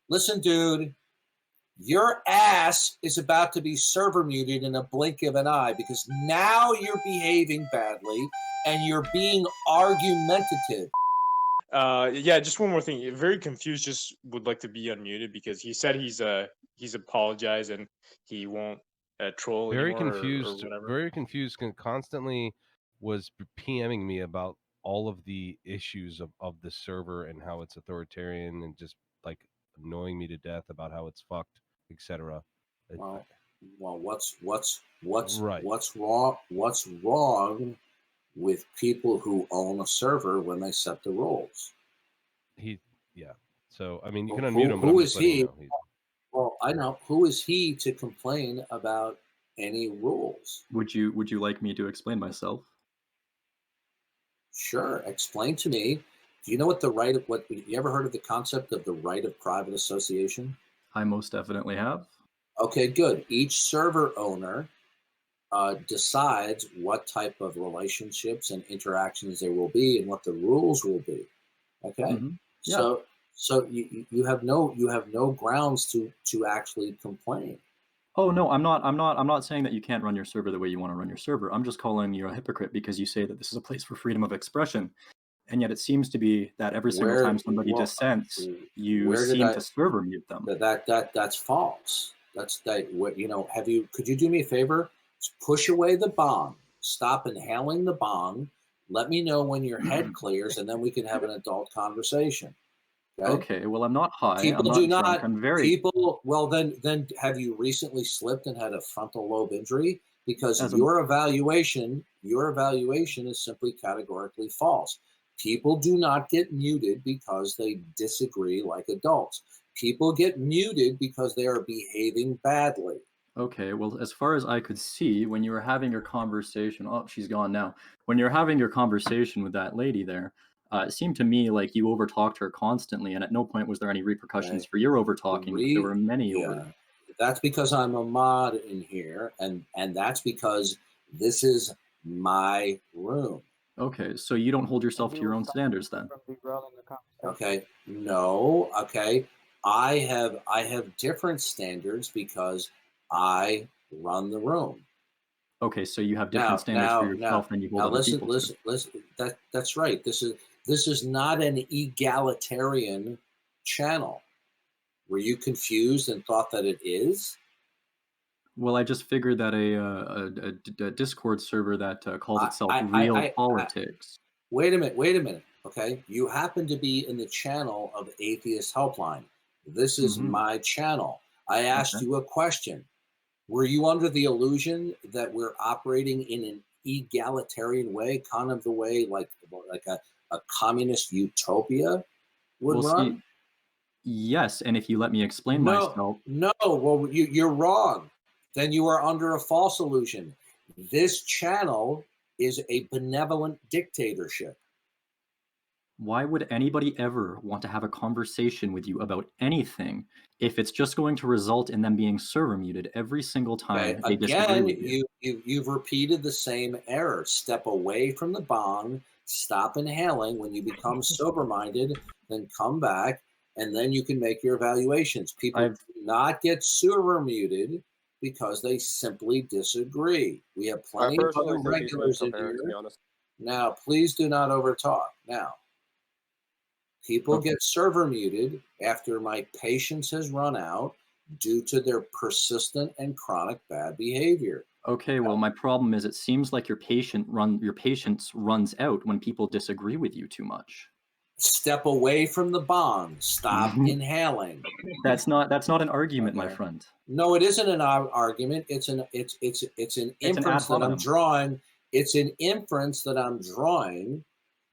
Listen, dude, your ass is about to be server muted in a blink of an eye because now you're behaving badly and you're being argumentative. Yeah, just one more thing. Very confused. Just would like to be unmuted because he said he's apologized and he won't troll Very anymore confused. or whatever. Very confused. Constantly was PMing me about all of the issues of the server and how it's authoritarian and just like annoying me to death about how it's fucked, etc. Well, what's Right. wrong? What's wrong with people who own a server when they set the rules? Yeah. So I mean, you Well, can unmute him. But who I'm is just letting he? you know. Well, I know. Who is he to complain about any rules? Would you like me to explain myself? Sure. Explain to me. Do you know what you ever heard of the concept of the right of private association? I most definitely have. Okay, good. Each server owner decides what type of relationships and interactions there will be and what the rules will be. Okay. Mm-hmm. Yeah. So you have no grounds to actually complain. Oh no, I'm not saying that you can't run your server the way you want to run your server. I'm just calling you a hypocrite because you say that this is a place for freedom of expression. And yet it seems to be that every single time somebody dissents, you seem to server mute them. That's false. Could you do me a favor? Push away the bong. Stop inhaling the bong. Let me know when your head clears, and then we can have an adult conversation. Okay, well, I'm not high. People I'm not drunk. I'm very... People, well, then have you recently slipped and had a frontal lobe injury? Because your evaluation is simply categorically false. People do not get muted because they disagree like adults. People get muted because they are behaving badly. Okay, well, as far as I could see, when you were having your conversation, oh, she's gone now. When you're having your conversation with that lady there, it seemed to me like you overtalked her constantly, and at no point was there any repercussions for your overtalking. There were many over. That's because I'm a mod in here, and that's because this is my room. Okay, so you don't hold yourself to your own standards then? Okay, no, okay. I have different standards because I run the room. Okay, so you have different standards for yourself than you hold other people to. Listen. That's right. This is not an egalitarian channel. Were you confused and thought that it is? Well, I just figured that a Discord server that calls itself Real Politics. Wait a minute. Okay, you happen to be in the channel of Atheist Helpline. This is my channel. I asked you a question. Were you under the illusion that we're operating in an egalitarian way, kind of the way like a communist utopia would run? Yes, and if you let me explain myself... No, well, you're wrong. Then you are under a false illusion. This channel is a benevolent dictatorship. Why would anybody ever want to have a conversation with you about anything if it's just going to result in them being server muted every single time they disagree with you? You've repeated the same error. Step away from the bong, stop inhaling. When you become sober-minded, then come back, and then you can make your evaluations. People do not get server muted because they simply disagree. We have plenty of other regulars in here. Now, please do not overtalk. Now, people get server muted after my patience has run out due to their persistent and chronic bad behavior. Okay, well, my problem is it seems like your patience runs out when people disagree with you too much. Step away from the bong. Stop inhaling. That's not an argument, my friend. No, it isn't an argument. It's an inference that I'm drawing. It's an inference that I'm drawing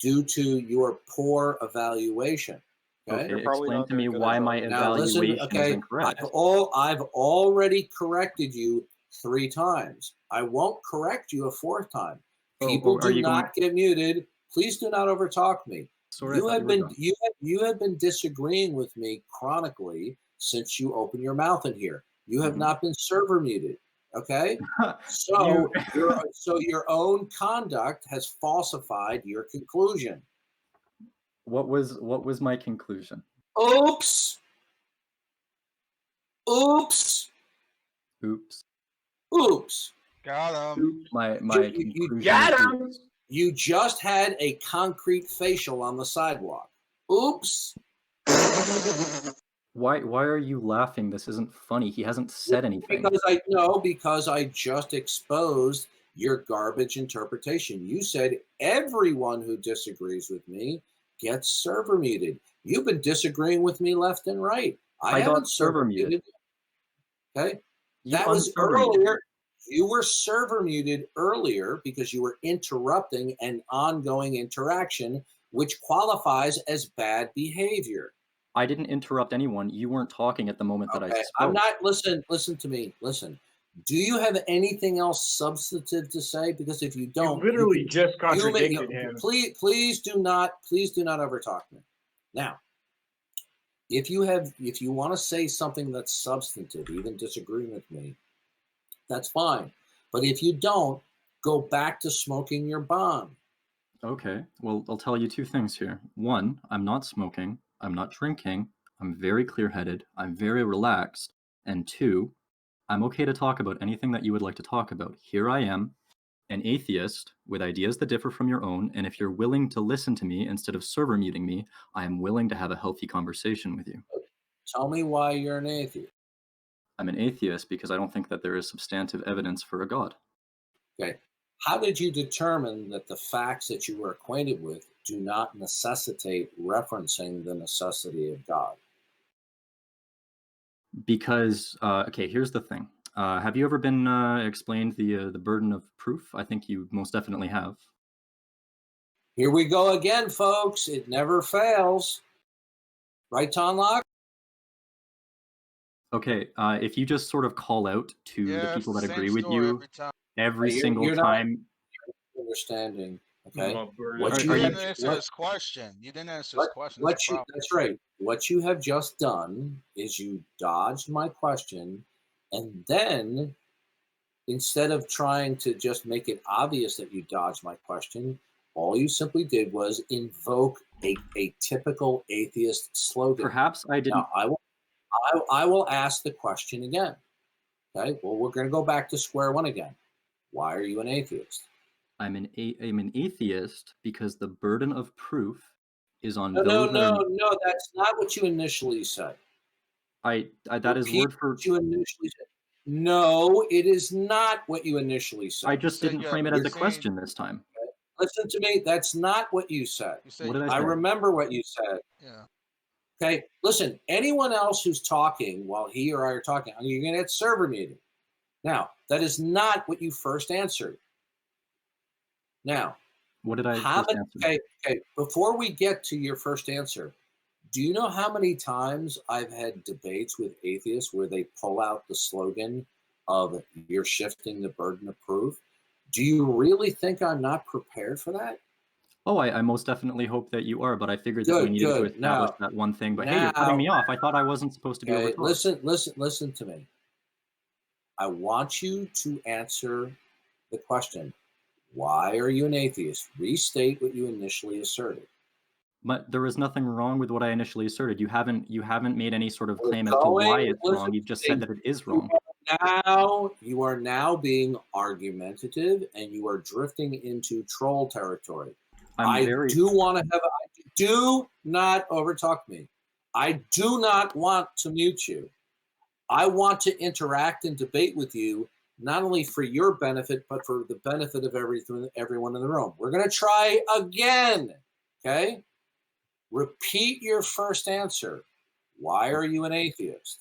due to your poor evaluation. Okay, explain to me why my evaluation is incorrect. I've already corrected you 3 times. I won't correct you a 4th time. People do not get muted. Please do not overtalk me. Sorry, you have been disagreeing with me chronically since you opened your mouth in here. You have not been server muted. Okay, so your own conduct has falsified your conclusion. What was my conclusion? Oops. Oops. Oops. Oops. Got him. Oops. My You conclusion got is him. oops. You just had a concrete facial on the sidewalk. Oops. Why are you laughing? This isn't funny. He hasn't said anything. Because I just exposed your garbage interpretation. You said everyone who disagrees with me gets server muted. You've been disagreeing with me left and right. I got haven't server server muted. muted. Okay. You That was unserver muted. earlier. You were server muted earlier because you were interrupting an ongoing interaction, which qualifies as bad behavior. I didn't interrupt anyone. You weren't talking at the moment that I Okay, spoke. I'm not. Listen to me. Listen. Do you have anything else substantive to say? Because if you You don't, literally just you may- contradicted him. Please do not overtalk me. Now, if you want to say something that's substantive, even disagreeing with me, that's fine. But if you don't, go back to smoking your bong. Okay. Well, I'll tell you two things here. One, I'm not smoking. I'm not drinking. I'm very clear-headed. I'm very relaxed. And two, I'm okay to talk about anything that you would like to talk about. Here I am, an atheist with ideas that differ from your own, and if you're willing to listen to me instead of server muting me, I am willing to have a healthy conversation with you. Tell me why you're an atheist. I'm an atheist because I don't think that there is substantive evidence for a God. Okay. How did you determine that the facts that you were acquainted with do not necessitate referencing the necessity of God? Because, okay, here's the thing. Have you ever been explained the burden of proof? I think you most definitely have. Here we go again, folks. It never fails. Right, Tonlock? Okay, if you just sort of call out to the Yeah, people it's that the agree same with story you every time. every You're single not time. understanding. Okay. My burden. What You you didn't have, answer his question. You didn't answer his question. That's the problem. that's right. What you have just done is you dodged my question, and then instead of trying to just make it obvious that you dodged my question, all you simply did was invoke a typical atheist slogan. Perhaps I didn't. Now, I will ask the question again. Okay. Well, we're going to go back to square one again. Why are you an atheist? I'm an atheist because the burden of proof is on No, those that are. no. That's not what you initially said. That is Repeat word for. what you initially said. No, it is not what you initially said. I just said didn't you frame have it as a seen- question this time. Listen to me. That's not what you said. You said What did I I say? remember what you said. yeah. Okay. Listen, anyone else who's talking while he or I are talking, you're going to get server muted. Now, that is not what you first answered. Now, What did I how first many, answer? okay, before we get to your first answer, do you know how many times I've had debates with atheists where they pull out the slogan of "you're shifting the burden of proof"? Do you really think I'm not prepared for that? Oh, I most definitely hope that you are, but I figured that we needed to Good. establish that one thing. But hey, you're cutting me off. I thought I wasn't supposed to be Okay, overtalked. listen to me. I want you to answer the question. Why are you an atheist? Restate what you initially asserted. But there was nothing wrong with what I initially asserted. You haven't made any sort of We're claim as to why going- it's listen, wrong. You've just said that it is wrong. You are now being argumentative, and you are drifting into troll territory. Do not overtalk me. I do not want to mute you. I want to interact and debate with you, not only for your benefit, but for the benefit of everyone in the room. We're going to try again. Okay? Repeat your first answer. Why are you an atheist?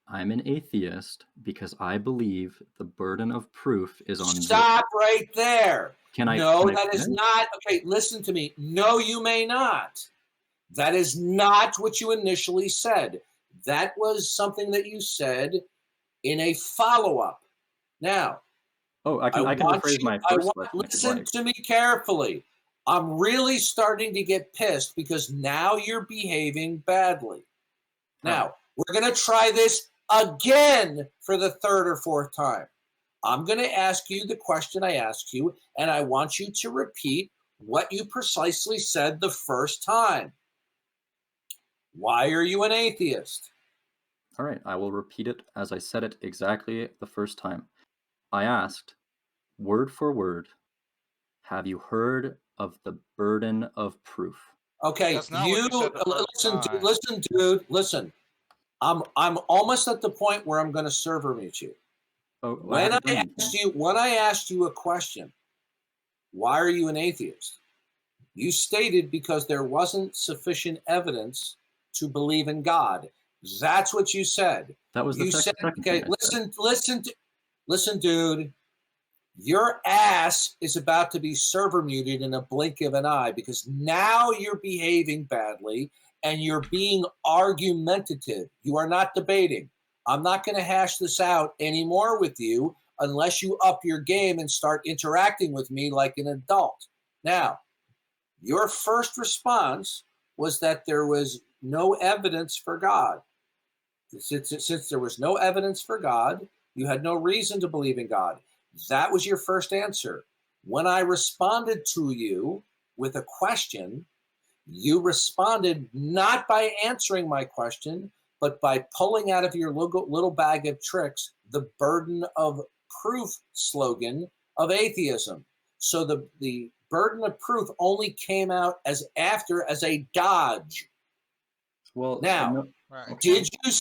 I'm an atheist because I believe the burden of proof is on. Stop right there. No, that is not. Okay, listen to me. No, you may not. That is not what you initially said. That was something that you said in a follow-up. Now, I can rephrase my first question. Listen to me carefully. I'm really starting to get pissed because now you're behaving badly. Now, we're going to try this again for the third or fourth time. I'm going to ask you the question I asked you, and I want you to repeat what you precisely said the first time. Why are you an atheist? All right, I will repeat it as I said it exactly the first time. I asked, word for word, have you heard of the burden of proof? Okay, That's not what you said the first time. listen, dude, listen. I'm almost at the point where I'm going to server mute you. Oh, When I asked you a question, why are you an atheist? You stated because there wasn't sufficient evidence to believe in God. That's what you said. That was you said, okay, listen, dude. Your ass is about to be server muted in a blink of an eye because now you're behaving badly and you're being argumentative. You are not debating. I'm not going to hash this out anymore with you unless you up your game and start interacting with me like an adult. Now, your first response was that there was no evidence for God. Since there was no evidence for God, you had no reason to believe in God. That was your first answer. When I responded to you with a question, you responded not by answering my question, but by pulling out of your little bag of tricks the burden of proof slogan of atheism. So the burden of proof only came out as a dodge. Well, now, right. did you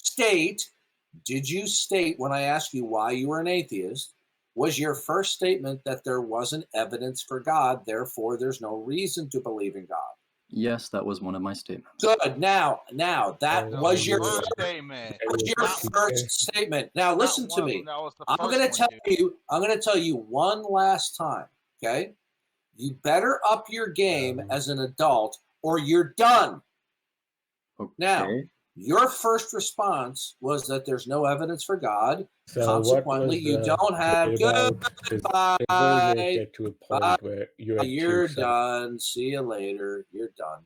state when I asked you why you were an atheist, was your first statement that there wasn't evidence for God, therefore there's no reason to believe in God? Yes, that was one of my statements. Good. Now that was your first statement. First statement. Now listen to me. I'm going to tell you one last time, okay? You better up your game as an adult or you're done. Okay. Now, your first response was that there's no evidence for God. So consequently, you don't have goodbye. Get to a point where you're done. See you later. You're done.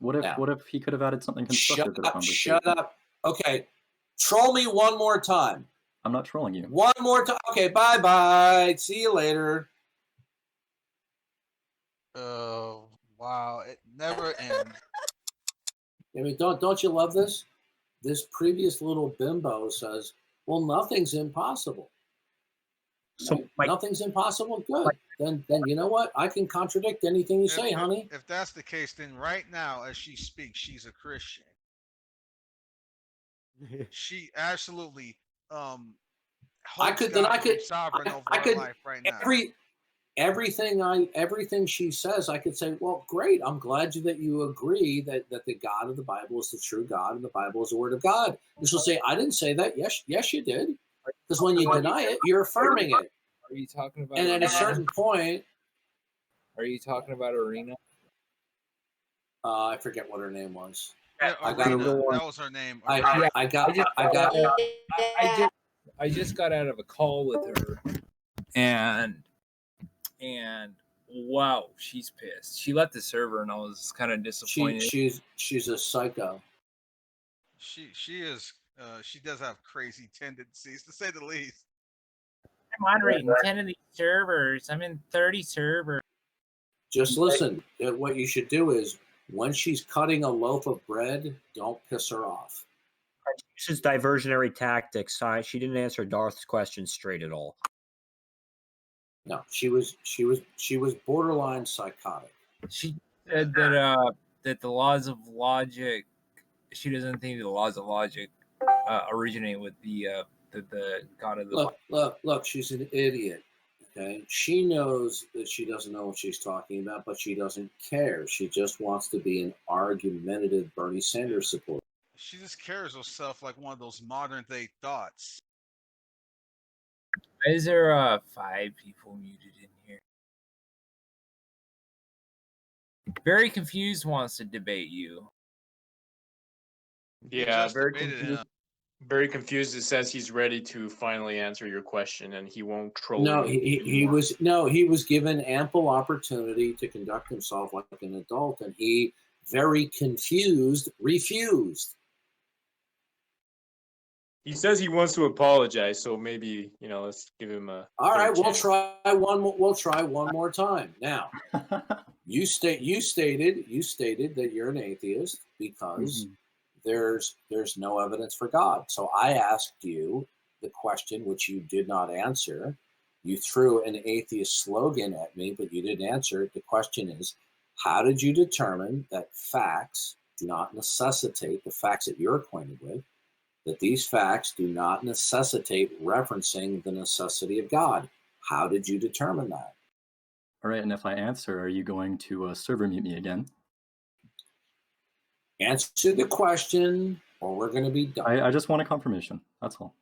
What if he could have added something constructive to the conversation? Shut up. Okay. Troll me one more time. I'm not trolling you. One more time. Okay, bye-bye. See you later. Oh, wow. It never ends. I mean, don't you love this? This previous little bimbo says, well, nothing's impossible. So nothing's impossible? Good. Then you know what? I can contradict anything you say, honey. If that's the case, then right now, as she speaks, she's a Christian. She absolutely I could sovereign over her life right now. Everything she says, I could say, well, great. I'm glad that you agree that the God of the Bible is the true God and the Bible is the Word of God. And she'll say, I didn't say that. Yes, you did. Because when you deny it, you're affirming it. Are you talking about? And at a certain point, are you talking about Arena? I forget what her name was. Yeah, that was her name. I just got out of a call with her, and wow, she's pissed. She left the server, and I was kind of disappointed. She's a psycho. She is. She does have crazy tendencies, to say the least. I'm moderating 10 of these servers. I'm in 30 servers. Just listen. What you should do is, when she's cutting a loaf of bread, don't piss her off. This is diversionary tactics. She didn't answer Darth's question straight at all. No, she was borderline psychotic. She said that the laws of logic. She doesn't think the laws of logic originate with the God of the. Look. She's an idiot. Okay, she knows that she doesn't know what she's talking about, but she doesn't care. She just wants to be an argumentative Bernie Sanders supporter. She just carries herself like one of those modern day thoughts. Why is there 5 people muted in here? Very confused wants to debate you. Yeah, very confused. Very confused. It says he's ready to finally answer your question, and he won't troll. No, he was given ample opportunity to conduct himself like an adult, and he, very confused, refused. He says he wants to apologize, so maybe let's give him a. All right, we'll try one more time. Now, you stated that you're an atheist because there's no evidence for God. So I asked you the question, which you did not answer. You threw an atheist slogan at me, but you didn't answer it. The question is, how did you determine that facts do not necessitate, the facts that you're acquainted with, that these facts do not necessitate referencing the necessity of God? How did you determine that? All right, and if I answer, are you going to server mute me again? Answer the question, or we're going to be done. I just want a confirmation. That's all.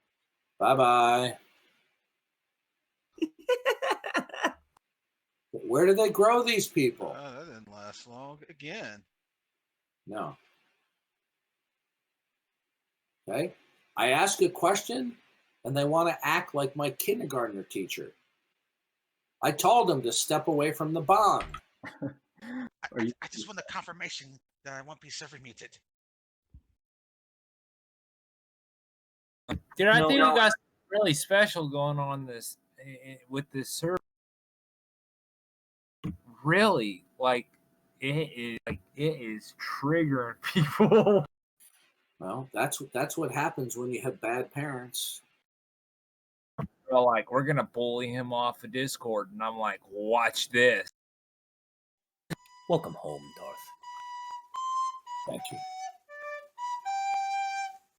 Bye-bye. Where do they grow these people? That didn't last long. Again. No. Okay. I ask a question, and they want to act like my kindergartner teacher. I told them to step away from the bomb. I just want the confirmation that I won't be server muted. Dude, I think we got something really special going on this with this server. Really, like it is triggering people. Well, that's what happens when you have bad parents. They're like, we're gonna bully him off of Discord, and I'm like, watch this. Welcome home, Darth. Thank you.